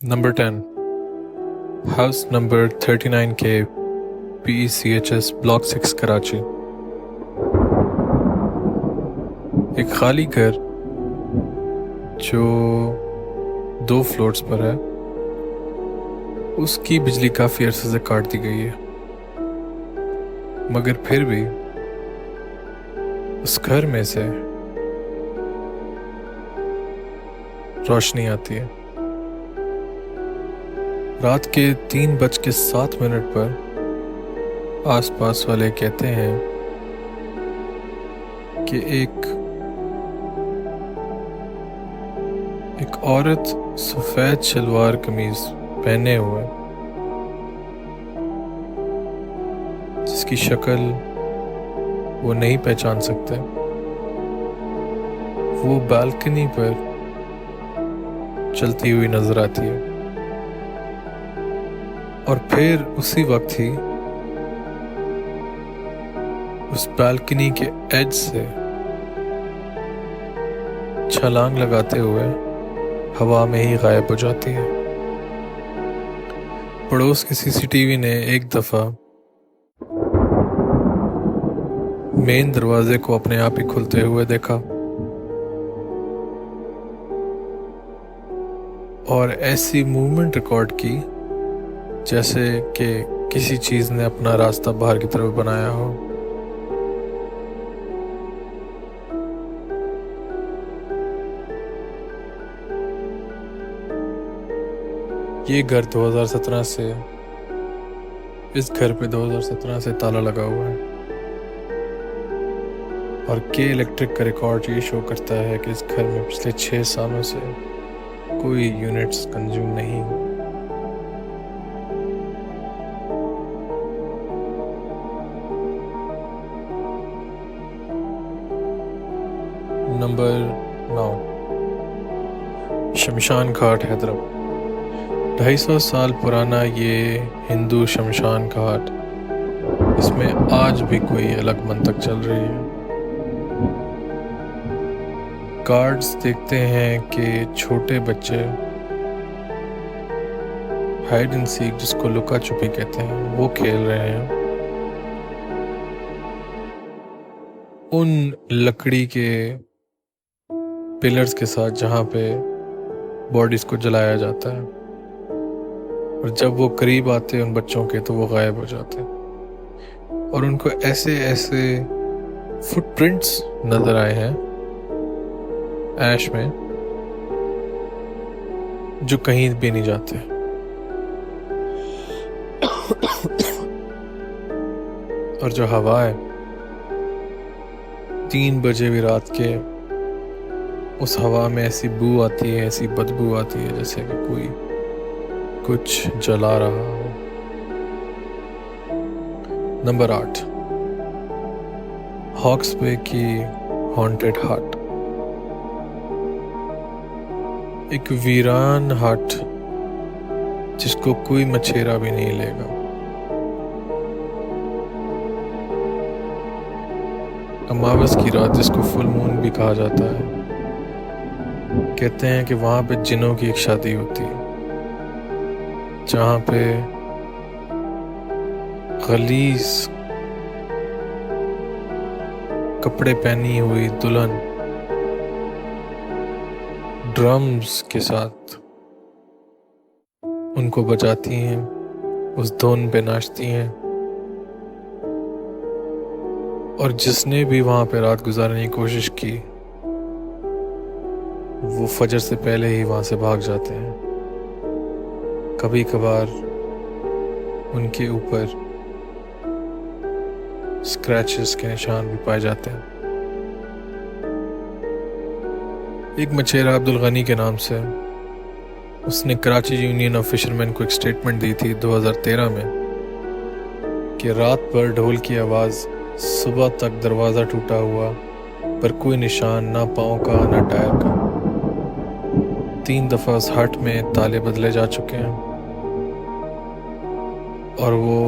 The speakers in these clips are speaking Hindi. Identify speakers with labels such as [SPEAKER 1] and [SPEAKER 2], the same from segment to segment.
[SPEAKER 1] Number 10. House number 39K, PECHS, Block 6, Karachi. एक खाली घर जो 2 फ्लोर्स पर है, उसकी बिजली काफ़ी अरसे से काट दी गई है, मगर फिर भी उस घर में से रोशनी आती है। रात के 3:07 पर आसपास वाले कहते हैं कि एक औरत सफ़ेद शलवार कमीज पहने हुए, जिसकी शक्ल वो नहीं पहचान सकते, वो बालकनी पर चलती हुई नजर आती है। और फिर उसी वक्त ही उस बालकनी के एज से छलांग लगाते हुए हवा में ही गायब हो जाती है। पड़ोस के सीसीटीवी ने एक दफा मेन दरवाजे को अपने आप ही खुलते हुए देखा और ऐसी मूवमेंट रिकॉर्ड की जैसे कि किसी चीज ने अपना रास्ता बाहर की तरफ बनाया हो। ये घर 2017 से इस घर पे 2017 से ताला लगा हुआ है और के इलेक्ट्रिक का रिकॉर्ड ये शो करता है कि इस घर में पिछले 6 सालों से कोई यूनिट्स कंज्यूम नहीं हुए। नंबर 9, शमशान घाट, हैदराबाद। 250 साल पुराना ये हिंदू शमशान घाट, इसमें आज भी कोई अलग मंतक चल रही है। गार्ड्स देखते हैं कि छोटे बच्चे हाइड एंड सीक, जिसको लुका छुपी कहते हैं, वो खेल रहे हैं उन लकड़ी के पिलर्स के साथ जहाँ पे बॉडीज को जलाया जाता है। और जब वो करीब आते हैं उन बच्चों के, तो वो गायब हो जाते हैं और उनको ऐसे ऐसे फुटप्रिंट्स नजर आए हैं ऐश में, जो कहीं भी नहीं जाते। और जो हवा है, 3 बजे भी रात के, उस हवा में ऐसी बू आती है, ऐसी बदबू आती है जैसे कि कोई कुछ जला रहा हो। नंबर 8, हॉक्स बे की हॉन्टेड हट। एक वीरान हट जिसको कोई मछेरा भी नहीं लेगा। अमावस की रात, जिसको फुल मून भी कहा जाता है, कहते हैं कि वहां पे जिनों की एक शादी होती है, जहां पे गलीज कपड़े पहनी हुई दुल्हन ड्रम्स के साथ उनको बजाती हैं, उस धुन पे नाचती हैं। और जिसने भी वहां पे रात गुजारने की कोशिश की, वो फजर से पहले ही वहां से भाग जाते हैं। कभी कभार उनके ऊपर स्क्रैचेस के निशान भी पाए जाते हैं। एक मछेरा अब्दुल गनी के नाम से, उसने कराची यूनियन ऑफ फिशरमैन को एक स्टेटमेंट दी थी 2013 में कि रात भर ढोल की आवाज़, सुबह तक दरवाज़ा टूटा हुआ पर कोई निशान, ना पाँव का ना टायर का। 3 दफ़ा उस हट में ताले बदले जा चुके हैं और वो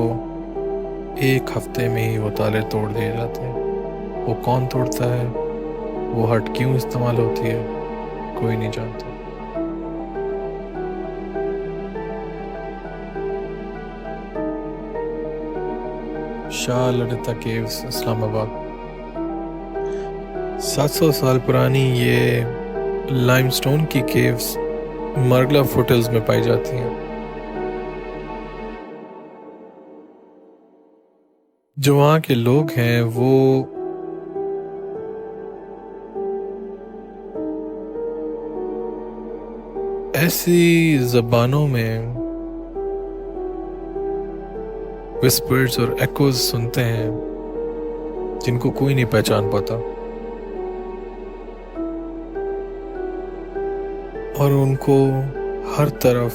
[SPEAKER 1] 1 हफ्ते में ही वो ताले तोड़ दिए जाते हैं। वो कौन तोड़ता है, वो हट क्यों इस्तेमाल होती है, कोई नहीं जानता। शाह ललिता केव्स, इस्लामाबाद। 700 साल पुरानी ये लाइमस्टोन की केव्स मरगला फुटहिल्स में पाई जाती हैं। जो वहाँ के लोग हैं वो ऐसी ज़बानों में विस्पर्स और एकोज सुनते हैं जिनको कोई नहीं पहचान पाता, और उनको हर तरफ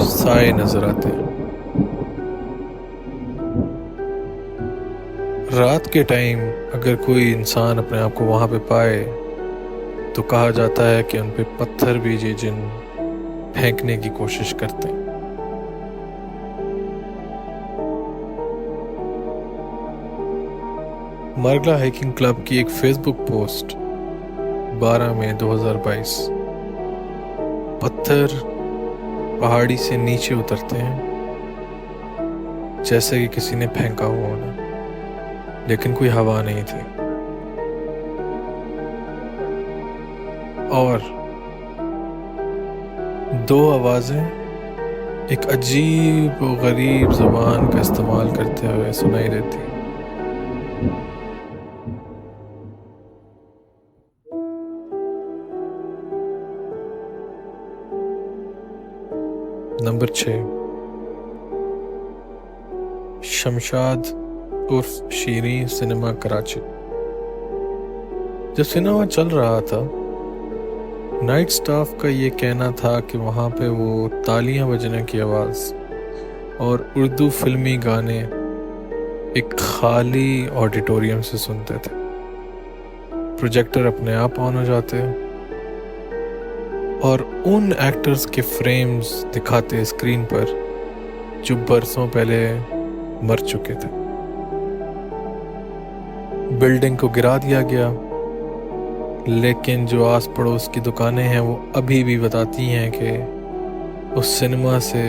[SPEAKER 1] साए नजर आते हैं। रात के टाइम अगर कोई इंसान अपने आप को वहां पे पाए तो कहा जाता है कि उन पे पत्थर भी ये जिन फेंकने की कोशिश करते हैं। मरगला हाइकिंग क्लब की एक फेसबुक पोस्ट 12 मई 2022। पत्थर पहाड़ी से नीचे उतरते हैं जैसे कि किसी ने फेंका हुआ होना, लेकिन कोई हवा नहीं थी। और दो आवाजें एक अजीब व गरीब जुबान का इस्तेमाल करते हुए सुनाई देती। नंबर 6, शमशाद उर्फ शीरी सिनेमा कराची। जब सिनेमा चल रहा था, नाइट स्टाफ का ये कहना था कि वहाँ पे वो तालियां बजने की आवाज़ और उर्दू फिल्मी गाने एक खाली ऑडिटोरियम से सुनते थे। प्रोजेक्टर अपने आप ऑन हो जाते और उन एक्टर्स के फ्रेम्स दिखाते स्क्रीन पर जो बरसों पहले मर चुके थे। बिल्डिंग को गिरा दिया गया, लेकिन जो आस पड़ोस की दुकानें हैं वो अभी भी बताती हैं कि उस सिनेमा से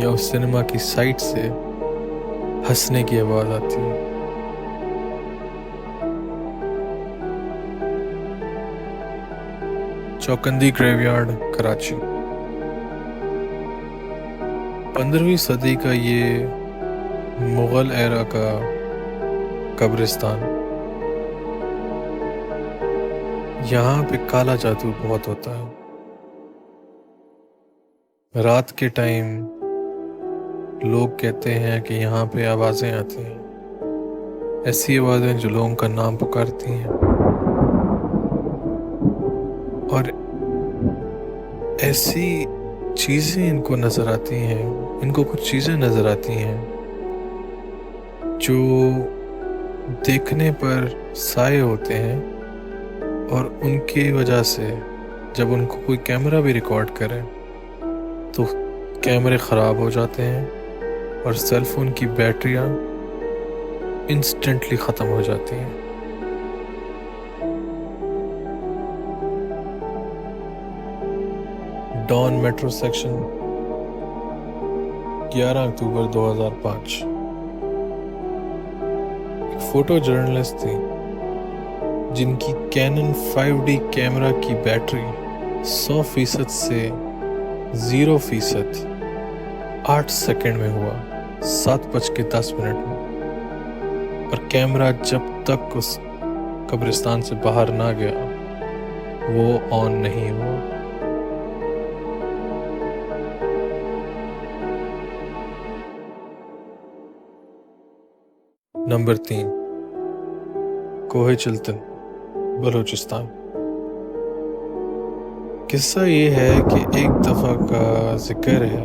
[SPEAKER 1] या उस सिनेमा की साइट से हंसने की आवाज़ आती है। चौकंदी ग्रेवयार्ड कराची। 15वीं सदी का ये मुगल एरा का कब्रिस्तान। यहाँ पे काला जादू बहुत होता है। रात के टाइम लोग कहते हैं कि यहाँ पे आवाज़ें आती हैं, ऐसी आवाज़ें जो लोगों का नाम पुकारती हैं, और ऐसी चीज़ें इनको नज़र आती हैं, इनको कुछ चीज़ें नज़र आती हैं जो देखने पर साए होते हैं, और उनकी वजह से जब उनको कोई कैमरा भी रिकॉर्ड करे तो कैमरे ख़राब हो जाते हैं और सेलफोन की बैटरियाँ इंस्टेंटली ख़त्म हो जाती हैं। डॉन मेट्रो सेक्शन, 11 अक्टूबर 2005। एक फोटो जर्नलिस्ट थी जिनकी कैनन 5D कैमरा की बैटरी 100% से 0% 8 सेकंड में हुआ, 7:10 में, और कैमरा जब तक उस कब्रिस्तान से बाहर ना गया वो ऑन नहीं हुआ। नंबर 3, कोहे चिल्तन, बलूचिस्तान। किस्सा ये है कि एक दफ़ा का जिक्र है,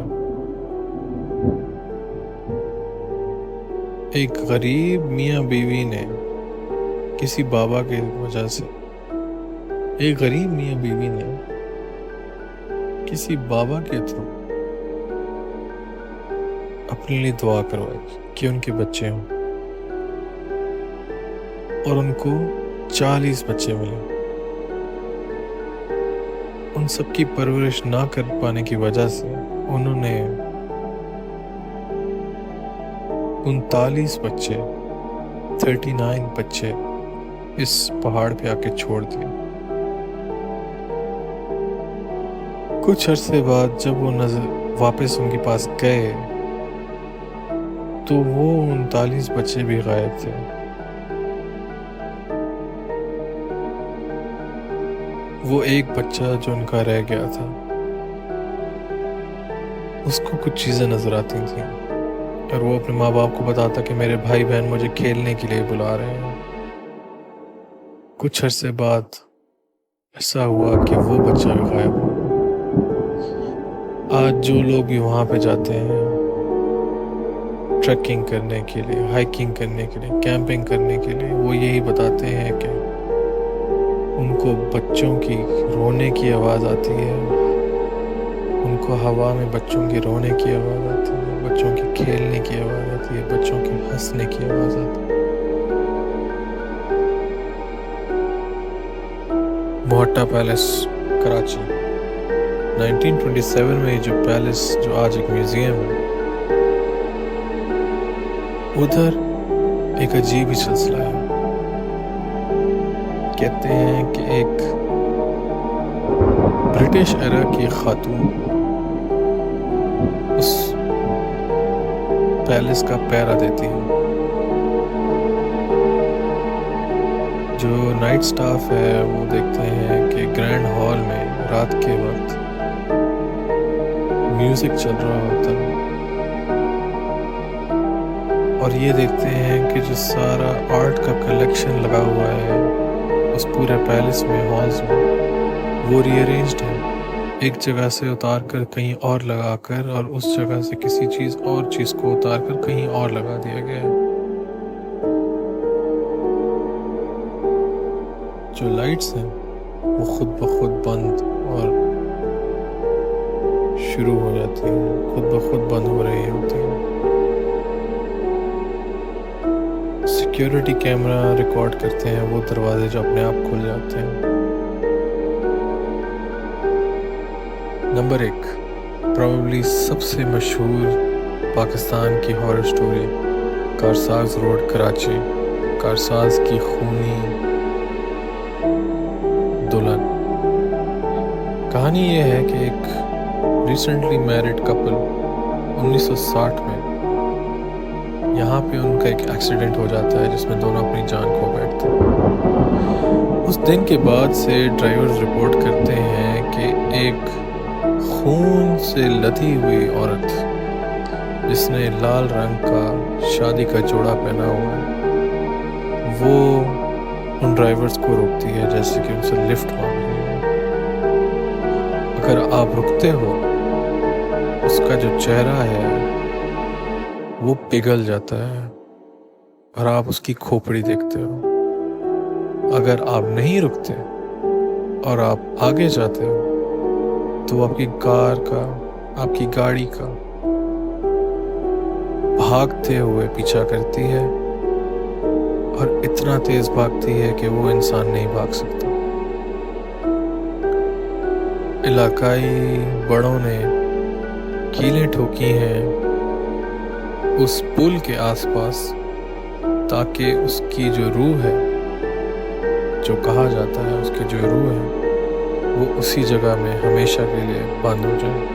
[SPEAKER 1] एक गरीब मियाँ बीवी ने किसी बाबा के वजह से, एक गरीब मियाँ बीवी ने किसी बाबा के थ्रू अपने लिए दुआ करवाई कि उनके बच्चे हों, और उनको 40 बच्चे मिले। उन सब की परवरिश ना कर पाने की वजह से उन्होंने 39 बच्चे 39 बच्चे इस पहाड़ पे आके छोड़ दिए। कुछ अरसे बाद जब वो नजर वापस उनके पास गए तो वो 39 बच्चे भी गायब थे। वो एक बच्चा जो उनका रह गया था, उसको कुछ चीज़ें नजर आती थी और वो अपने माँ बाप को बताता कि मेरे भाई बहन मुझे खेलने के लिए बुला रहे हैं। कुछ अरसे बाद ऐसा हुआ कि वो बच्चा भी गायब हो गया। आज जो लोग भी वहाँ पे जाते हैं ट्रैकिंग करने के लिए, हाइकिंग करने के लिए, कैंपिंग करने के लिए, वो यही बताते हैं कि उनको बच्चों की रोने की आवाज़ आती है, उनको हवा में बच्चों के रोने की आवाज़ आती है, बच्चों के खेलने की आवाज़ आती है, बच्चों के हंसने की आवाज़ आती है। मोहट्टा पैलेस कराची 1927 में जो पैलेस जो आज एक म्यूजियम है, उधर एक अजीब ही सिलसिला है। कहते हैं कि एक ब्रिटिश एरा की खातून उस पैलेस का पहरा देती है। जो नाइट स्टाफ है वो देखते हैं कि ग्रैंड हॉल में रात के वक्त म्यूजिक चल रहा होता है और ये देखते हैं कि जो सारा आर्ट का कलेक्शन लगा हुआ है उस पूरे पैलेस में, हॉल्स में, वो रीअरेंज्ड है, एक जगह से उतार कर कहीं और लगा कर, और उस जगह से किसी चीज़ को उतार कर कहीं और लगा दिया गया है। जो लाइट्स हैं वो खुद ब खुद बंद और शुरू हो जाती हैं, खुद ब खुद बंद हो रही होती हैं। सिक्योरिटी कैमरा रिकॉर्ड करते हैं वो दरवाजे जो अपने आप खुल जाते हैं। नंबर 1, प्रोबेबली सबसे मशहूर पाकिस्तान की horror story, Karsaz road Karachi, Karsaz की खूनी दुल्हन। कहानी ये है कि एक रिसेंटली मैरिड कपल 1960 में यहाँ पे उनका एक एक्सीडेंट हो जाता है जिसमें दोनों अपनी जान खो बैठते हैं। उस दिन के बाद से ड्राइवर्स रिपोर्ट करते हैं कि एक खून से लदी हुई औरत जिसने लाल रंग का शादी का जोड़ा पहना हुआ है, वो उन ड्राइवर्स को रोकती है जैसे कि उनसे लिफ्ट मांग रही है। अगर आप रुकते हो, उसका जो चेहरा है वो पिघल जाता है और आप उसकी खोपड़ी देखते हो। अगर आप नहीं रुकते और आप आगे जाते हो तो आपकी कार का, आपकी गाड़ी का भागते हुए पीछा करती है और इतना तेज भागती है कि वो इंसान नहीं भाग सकता। इलाकाई बड़ों ने कीलें ठोकी हैं उस पुल के आसपास ताकि उसकी जो रूह है, जो कहा जाता है उसकी जो रूह है, वो उसी जगह में हमेशा के लिए बंद हो जाए।